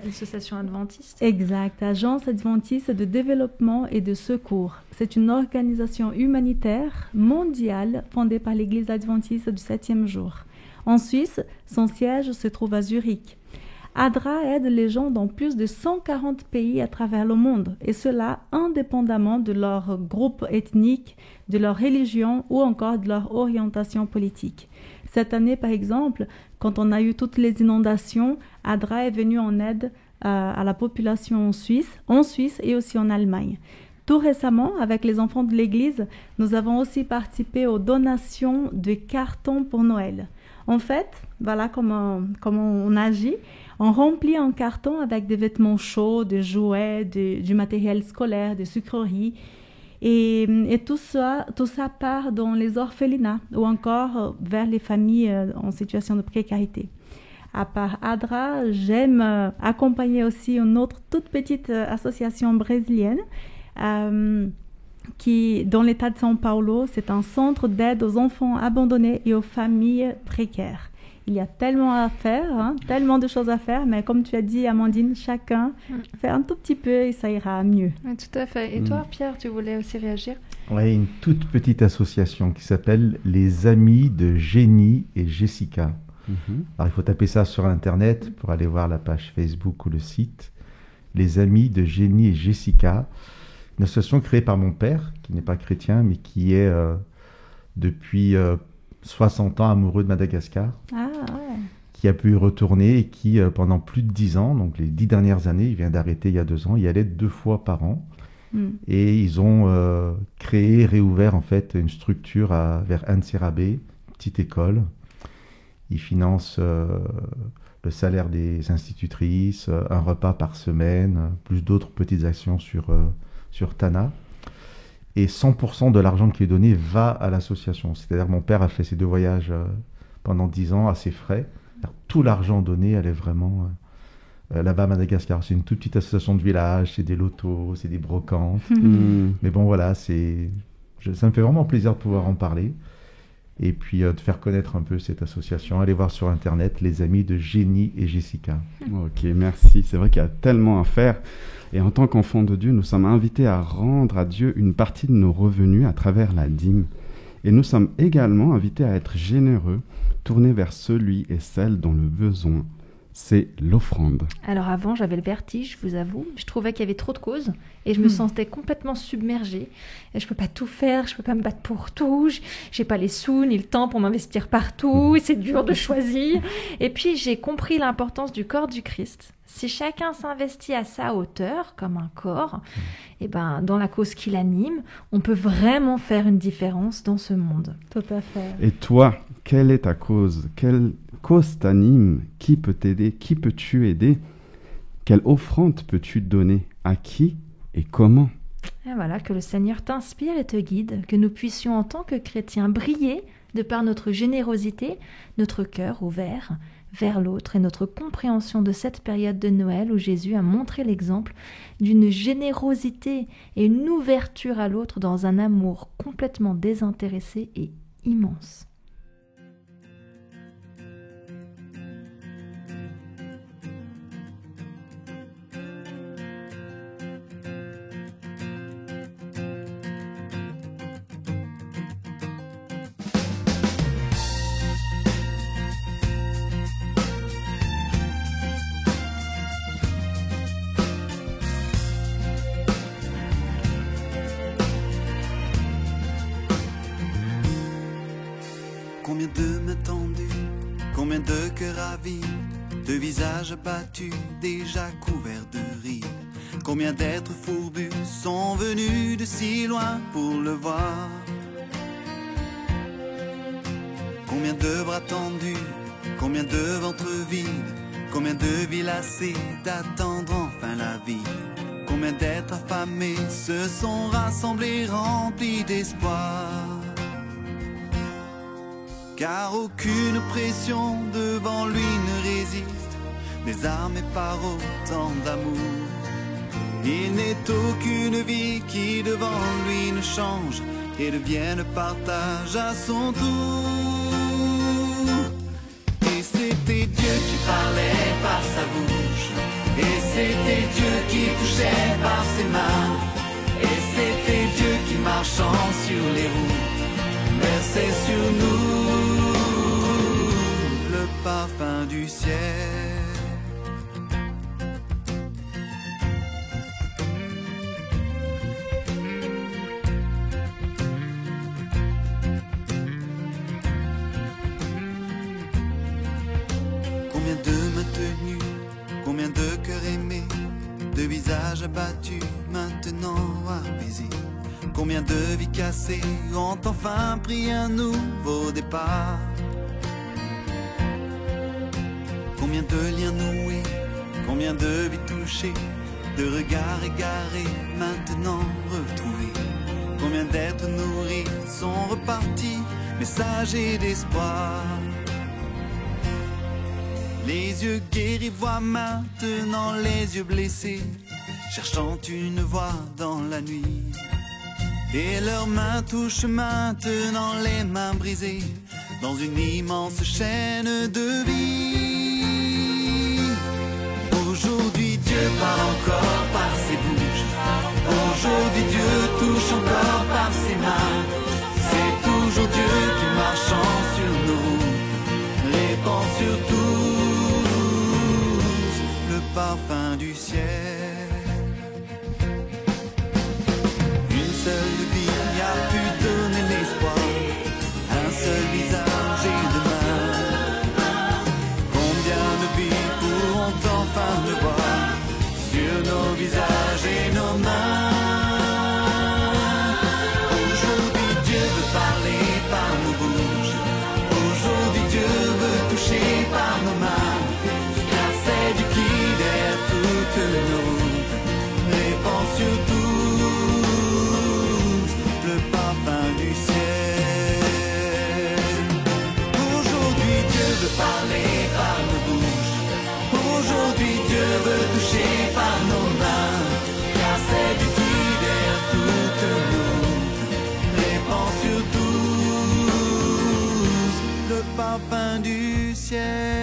Association adventiste. Exact, Agence adventiste de développement et de secours. C'est une organisation humanitaire mondiale fondée par l'Église adventiste du 7e jour. En Suisse, son siège se trouve à Zurich. ADRA aide les gens dans plus de 140 pays à travers le monde, et cela indépendamment de leur groupe ethnique, de leur religion ou encore de leur orientation politique. Cette année, par exemple, quand on a eu toutes les inondations, ADRA est venu en aide à la population en Suisse et aussi en Allemagne. Tout récemment, avec les enfants de l'église, nous avons aussi participé aux donations de cartons pour Noël. En fait, voilà comment on agit. On remplit un carton avec des vêtements chauds, des jouets, du matériel scolaire, des sucreries. Et tout ça part dans les orphelinats ou encore vers les familles en situation de précarité. À part ADRA, j'aime accompagner aussi une autre toute petite association brésilienne qui, dans l'État de São Paulo, c'est un centre d'aide aux enfants abandonnés et aux familles précaires. Il y a tellement à faire, tellement de choses à faire, mais comme tu as dit, Amandine, chacun fait un tout petit peu et ça ira mieux. Oui, tout à fait. Et toi, Pierre, tu voulais aussi réagir? Oui, une toute petite association qui s'appelle les Amis de Jenny et Jessica. Alors, il faut taper ça sur Internet pour aller voir la page Facebook ou le site. Les Amis de Jenny et Jessica. Une association créée par mon père, qui n'est pas chrétien, mais qui est depuis 60 ans amoureux de Madagascar. Qui a pu y retourner et qui, pendant plus de 10 ans, donc les 10 dernières années, il vient d'arrêter il y a 2 ans, y allait 2 fois par an. Et ils ont créé, réouvert en fait une structure vers Antsirabe, une petite école. Ils financent le salaire des institutrices, un repas par semaine, plus d'autres petites actions sur Tana. Et 100% de l'argent qui est donné va à l'association. C'est-à-dire que mon père a fait ses 2 voyages pendant 10 ans à ses frais. Alors, tout l'argent donné allait vraiment là-bas à Madagascar. C'est une toute petite association de village, c'est des lotos, c'est des brocantes. Mais bon, voilà, ça me fait vraiment plaisir de pouvoir en parler. Et puis de faire connaître un peu cette association. Allez voir sur Internet, les Amis de Jenny et Jessica. Ok, merci. C'est vrai qu'il y a tellement à faire. Et en tant qu'enfants de Dieu, nous sommes invités à rendre à Dieu une partie de nos revenus à travers la dîme. Et nous sommes également invités à être généreux, tournés vers celui et celle dont le besoin, c'est l'offrande. Alors avant, j'avais le vertige, je vous avoue. Je trouvais qu'il y avait trop de causes et je me sentais complètement submergée. Et je peux pas tout faire, je peux pas me battre pour tout. J'ai pas les sous ni le temps pour m'investir partout. Et c'est dur de choisir. Et puis j'ai compris l'importance du corps du Christ. Si chacun s'investit à sa hauteur, comme un corps, et dans la cause qui l'anime, on peut vraiment faire une différence dans ce monde. Tout à fait. Et toi, quelle est ta cause? Quelle cause t'anime? Qui peut t'aider? Qui peux-tu aider? Quelle offrande peux-tu donner? À qui et comment? Et voilà, que le Seigneur t'inspire et te guide, que nous puissions en tant que chrétiens briller de par notre générosité, notre cœur ouvert vers l'autre et notre compréhension de cette période de Noël où Jésus a montré l'exemple d'une générosité et une ouverture à l'autre dans un amour complètement désintéressé et immense. Combien de mains tendues, combien de cœurs ravis, de visages abattus, déjà couverts de rides. Combien d'êtres fourbus sont venus de si loin pour le voir. Combien de bras tendus, combien de ventres vides, combien de vies lassées d'attendre enfin la vie. Combien d'êtres affamés se sont rassemblés remplis d'espoir. Car aucune pression devant lui ne résiste, désarmé par autant d'amour. Il n'est aucune vie qui devant lui ne change et devienne partage à son tour. Et c'était Dieu qui parlait par sa bouche, et c'était Dieu qui touchait par ses mains, et c'était Dieu qui marchant sur les routes versait sur nous le parfum du ciel. Combien de mains tenues, combien de cœurs aimés, de visages visages abattus, maintenant apaisés. Combien de vies cassées ont enfin pris un nouveau départ. Combien de liens noués, combien de vies touchées, de regards égarés, maintenant retrouvés. Combien d'êtres nourris sont repartis, messagers d'espoir. Les yeux guéris voient maintenant les yeux blessés, cherchant une voie dans la nuit. Et leurs mains touchent maintenant les mains brisées, dans une immense chaîne de vie. Aujourd'hui Dieu parle encore par ses bouches. Aujourd'hui Dieu touche encore par ses mains. C'est toujours Dieu qui marchant sur nos routes répand sur tous le parfum du ciel. Une seule vie a pu donner l'espoir, un seul visage et deux mains. Combien de vies pourront enfin le voir sur nos visages et nos mains. Aujourd'hui Dieu veut parler par nos bouches. Aujourd'hui Dieu veut toucher par nos mains. Car c'est Dieu qui derrière toutes nos routes répand sur tous le parfum du ciel. Aujourd'hui Dieu veut parler par nos bouches. Aujourd'hui Dieu veut toucher par nos mains. Car c'est Dieu qui derrière toutes nos routes répand sur tous le parfum du ciel.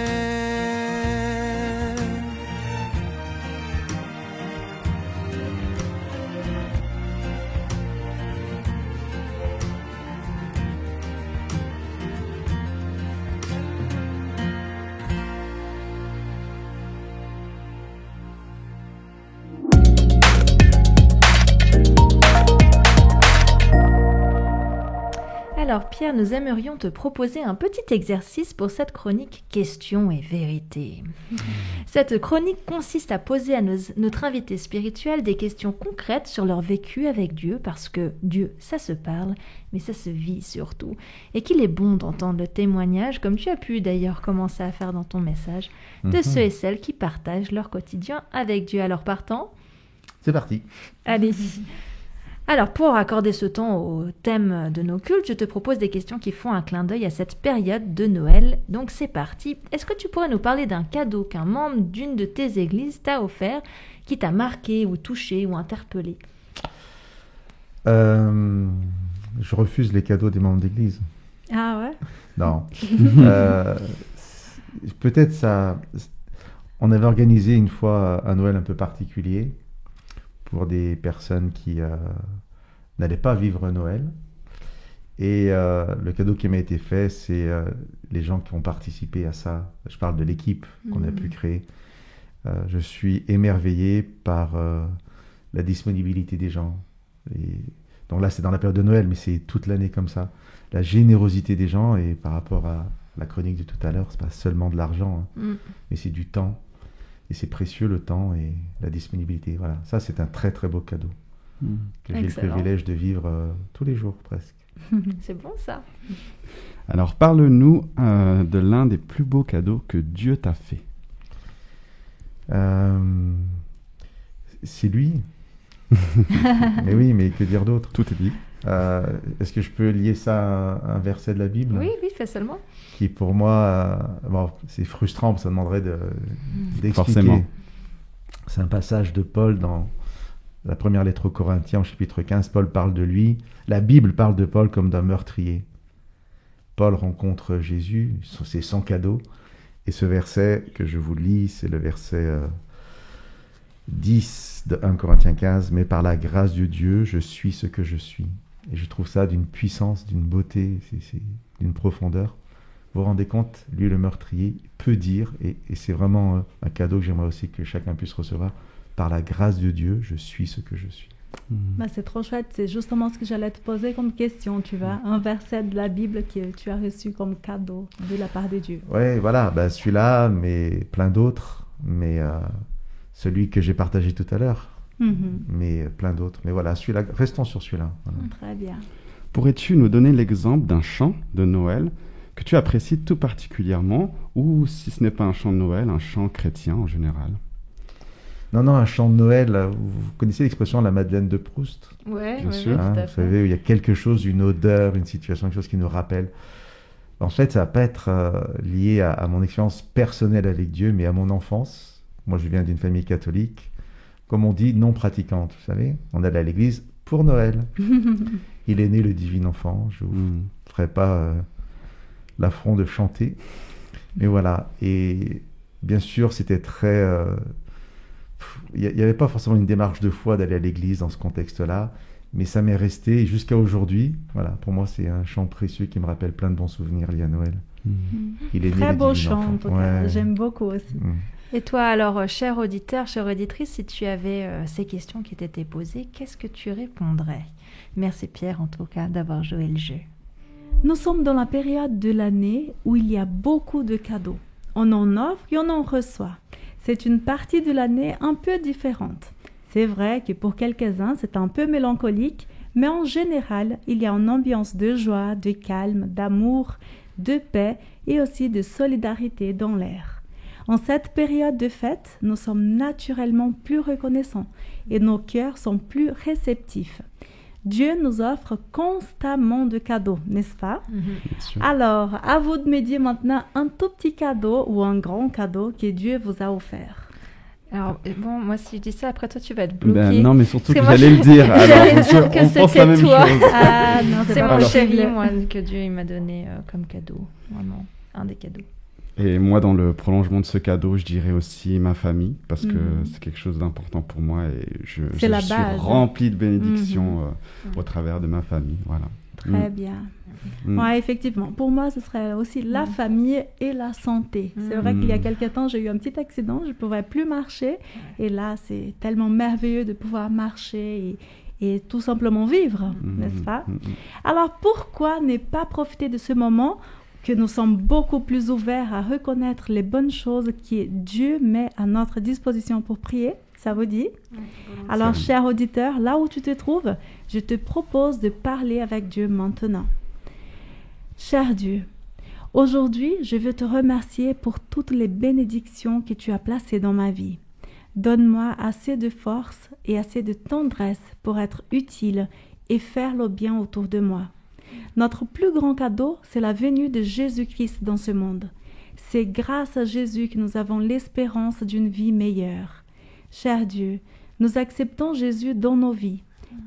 Alors Pierre, nous aimerions te proposer un petit exercice pour cette chronique Questions et vérité. Cette chronique consiste à poser à notre invité spirituel des questions concrètes sur leur vécu avec Dieu, parce que Dieu, ça se parle, mais ça se vit surtout. Et qu'il est bon d'entendre le témoignage, comme tu as pu d'ailleurs commencer à faire dans ton message, de ceux et celles qui partagent leur quotidien avec Dieu. Alors partant, C'est parti. allez. Alors, pour accorder ce temps au thème de nos cultes, je te propose des questions qui font un clin d'œil à cette période de Noël. Donc, c'est parti. Est-ce que tu pourrais nous parler d'un cadeau qu'un membre d'une de tes églises t'a offert, qui t'a marqué ou touché ou interpellé? Je refuse les cadeaux des membres d'église. Ah ouais? Non. Peut-être ça... On avait organisé une fois un Noël un peu particulier pour des personnes qui n'allaient pas vivre Noël. Et le cadeau qui m'a été fait, c'est les gens qui ont participé à ça. Je parle de l'équipe qu'on a pu créer. Je suis émerveillé par la disponibilité des gens. Et donc là, c'est dans la période de Noël, mais c'est toute l'année comme ça. La générosité des gens, et par rapport à la chronique de tout à l'heure, c'est pas seulement de l'argent, mais c'est du temps. Et c'est précieux, le temps et la disponibilité. Voilà, ça c'est un très très beau cadeau que j'ai le privilège de vivre tous les jours presque. C'est bon ça. Alors parle-nous de l'un des plus beaux cadeaux que Dieu t'a fait. C'est lui. Mais oui, mais que dire d'autre? Tout est dit. Est-ce que je peux lier ça à un verset de la Bible? Oui, fais seulement. Qui pour moi, bon, c'est frustrant, parce que ça demanderait d'expliquer. Forcément. C'est un passage de Paul dans la première lettre aux Corinthiens, au chapitre 15. Paul parle de lui. La Bible parle de Paul comme d'un meurtrier. Paul rencontre Jésus, c'est son cadeau. Et ce verset que je vous lis, c'est le verset 10 de 1 Corinthiens 15. « Mais par la grâce de Dieu, je suis ce que je suis. » Et je trouve ça d'une puissance, d'une beauté, d'une profondeur. Vous vous rendez compte, lui le meurtrier peut dire, et c'est vraiment un cadeau que j'aimerais aussi que chacun puisse recevoir, par la grâce de Dieu, je suis ce que je suis. Bah, c'est trop chouette, c'est justement ce que j'allais te poser comme question, tu vois, un verset de la Bible que tu as reçu comme cadeau de la part de Dieu. Oui, voilà, bah, celui-là, mais plein d'autres, mais celui que j'ai partagé tout à l'heure, mais plein d'autres. Mais voilà, celui-là, restons sur celui-là. Voilà. Très bien. Pourrais-tu nous donner l'exemple d'un chant de Noël que tu apprécies tout particulièrement, ou si ce n'est pas un chant de Noël, un chant chrétien en général? Non, un chant de Noël, vous connaissez l'expression la Madeleine de Proust? Ouais, Bien sûr. tout à Vous fait. savez, il y a quelque chose, une odeur, une situation, quelque chose qui nous rappelle. En fait, ça va pas être lié à mon expérience personnelle avec Dieu, mais à mon enfance. Moi, je viens d'une famille catholique, comme on dit, non pratiquante, vous savez. On allait à l'église pour Noël. Il est né le divin enfant. Je vous ferai pas l'affront de chanter. Mais voilà. Et bien sûr, c'était très... Il n'y avait pas forcément une démarche de foi d'aller à l'église dans ce contexte-là, mais ça m'est resté jusqu'à aujourd'hui. Voilà, pour moi, c'est un chant précieux qui me rappelle plein de bons souvenirs liés à Noël. Il est né Très le beau divin chant, enfant. en tout cas. Ouais. J'aime beaucoup aussi. Et toi, alors, cher auditeur, chère auditrice, si tu avais ces questions qui t'étaient posées, qu'est-ce que tu répondrais? Merci Pierre, en tout cas, d'avoir joué le jeu. Nous sommes dans la période de l'année où il y a beaucoup de cadeaux. On en offre et on en reçoit. C'est une partie de l'année un peu différente. C'est vrai que pour quelques-uns, c'est un peu mélancolique, mais en général, il y a une ambiance de joie, de calme, d'amour, de paix et aussi de solidarité dans l'air. En cette période de fête, nous sommes naturellement plus reconnaissants et nos cœurs sont plus réceptifs. Dieu nous offre constamment de cadeaux, n'est-ce pas? Bien sûr. Alors, à vous de me dire maintenant un tout petit cadeau ou un grand cadeau que Dieu vous a offert. Alors, bon, moi, si je dis ça, après toi, tu vas être bloqué. Ben, non, mais surtout que Parce moi, j'allais le dire. j'allais Alors, dire que on pense c'était la même toi. chose. Ah non, C'est pas mon possible. chéri, moi, que Dieu il m'a donné comme cadeau. Vraiment, un des cadeaux. Et moi, dans le prolongement de ce cadeau, je dirais aussi ma famille, parce que c'est quelque chose d'important pour moi et je la suis base. rempli de bénédictions au travers de ma famille. Voilà. Très bien. Ouais, effectivement. Pour moi, ce serait aussi la famille et la santé. C'est vrai qu'il y a quelques temps, j'ai eu un petit accident, je ne pouvais plus marcher. Et là, c'est tellement merveilleux de pouvoir marcher et tout simplement vivre, n'est-ce pas? Alors, pourquoi ne pas profiter de ce moment que nous sommes beaucoup plus ouverts à reconnaître les bonnes choses que Dieu met à notre disposition pour prier? Ça vous dit? Alors, cher auditeur, là où tu te trouves, je te propose de parler avec Dieu maintenant. Cher Dieu, aujourd'hui, je veux te remercier pour toutes les bénédictions que tu as placées dans ma vie. Donne-moi assez de force et assez de tendresse pour être utile et faire le bien autour de moi. Notre plus grand cadeau, c'est la venue de Jésus-Christ dans ce monde. C'est grâce à Jésus que nous avons l'espérance d'une vie meilleure. Cher Dieu, nous acceptons Jésus dans nos vies.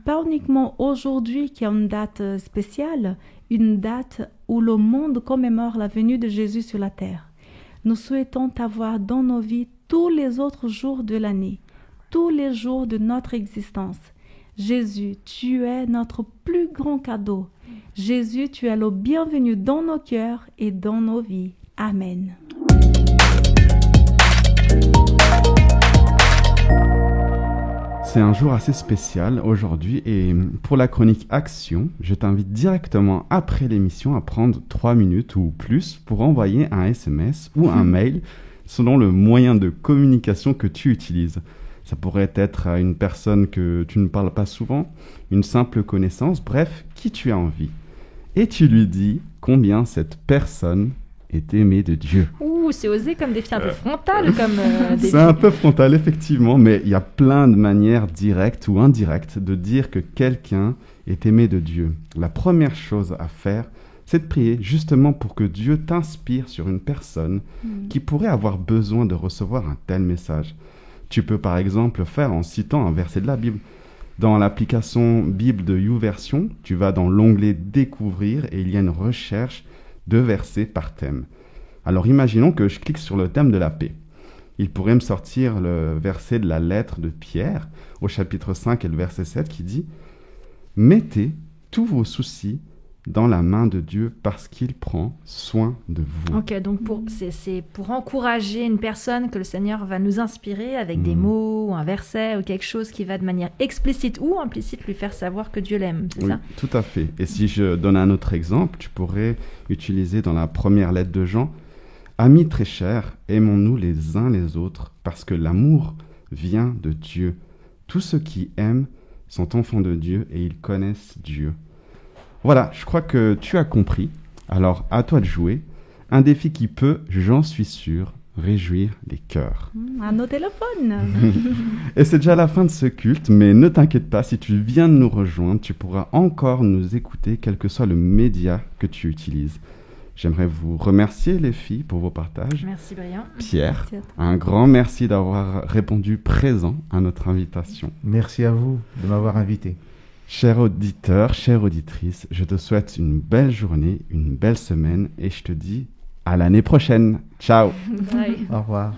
Pas uniquement aujourd'hui qui est une date spéciale, une date où le monde commémore la venue de Jésus sur la terre. Nous souhaitons t'avoir dans nos vies tous les autres jours de l'année, tous les jours de notre existence. Jésus, tu es notre plus grand cadeau. Jésus, tu es le bienvenu dans nos cœurs et dans nos vies. Amen. C'est un jour assez spécial aujourd'hui et pour la chronique Action, je t'invite directement après l'émission à prendre 3 minutes ou plus pour envoyer un SMS ou un mail selon le moyen de communication que tu utilises. Ça pourrait être à une personne que tu ne parles pas souvent, une simple connaissance, bref, qui tu as envie. Et tu lui dis combien cette personne est aimée de Dieu. Ouh, c'est osé comme défi, un peu frontal comme défi. C'est un peu frontal, effectivement, mais il y a plein de manières directes ou indirectes de dire que quelqu'un est aimé de Dieu. La première chose à faire, c'est de prier justement pour que Dieu t'inspire sur une personne qui pourrait avoir besoin de recevoir un tel message. Tu peux par exemple le faire en citant un verset de la Bible. Dans l'application Bible de YouVersion, tu vas dans l'onglet Découvrir et il y a une recherche de versets par thème. Alors imaginons que je clique sur le thème de la paix. Il pourrait me sortir le verset de la lettre de Pierre au chapitre 5 et le verset 7 qui dit « Mettez tous vos soucis dans la main de Dieu parce qu'il prend soin de vous. » Ok, donc c'est pour encourager une personne que le Seigneur va nous inspirer avec des mots, ou un verset ou quelque chose qui va de manière explicite ou implicite lui faire savoir que Dieu l'aime, c'est Oui, ça? tout à fait. Et si je donne un autre exemple, tu pourrais utiliser dans la première lettre de Jean « Amis très chers, aimons-nous les uns les autres parce que l'amour vient de Dieu. Tous ceux qui aiment sont enfants de Dieu et ils connaissent Dieu. Voilà, je crois que tu as compris. Alors, à toi de jouer. Un défi qui peut, j'en suis sûr, réjouir les cœurs. À nos téléphones. Et c'est déjà la fin de ce culte, mais ne t'inquiète pas, si tu viens de nous rejoindre, tu pourras encore nous écouter, quel que soit le média que tu utilises. J'aimerais vous remercier, les filles, pour vos partages. Merci, Brian. Pierre, Merci à toi. un grand merci d'avoir répondu présent à notre invitation. Merci à vous de m'avoir invité. Chers auditeurs, chères auditrices, je te souhaite une belle journée, une belle semaine, et je te dis à l'année prochaine. Ciao! Bye. Au revoir.